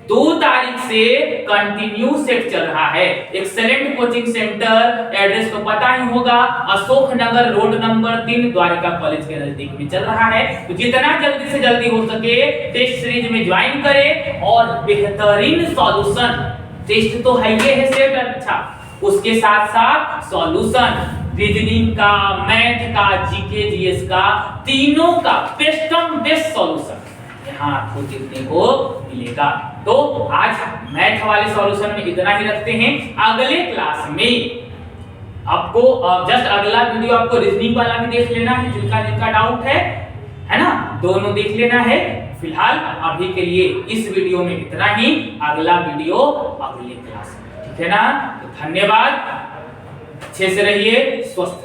2 तारीख से कंटिन्यू सेट चल रहा है, एक्सेलेंट कोचिंग सेंटर, एड्रेस तो पता ही होगा, Ashok Nagar road number 3 Dwarka college के नजदीक में चल रहा है। तो जितना जल्दी से जल्दी हो सके टेस्ट सीरीज में ज्वाइन करें, और बेहतरीन सॉल्यूशन, टेस्ट तो है ये है सेट अच्छा, उसके साथ साथ सॉल्यूशन, रीजनिंग का, मैथ का, जीके जीएस का, तीनों का बेस्ट सॉल्यूशन यहाँ आपको देखने को मिलेगा। तो आज मैथ वाले सॉल्यूशन में इतना ही रखते हैं। अगले क्लास में आपको जस्ट अगला वीडियो आपको रीजनिंग वाला भी देख लेना है, जिनका डाउट है ना, दोनों देख लेना है। फिलहाल अभी के लिए इस वीडियो में इतना ही, अगला वीडियो अगले क्लास में, ठीक है ना। तो धन्यवाद, अच्छे से रहिए, स्वस्थ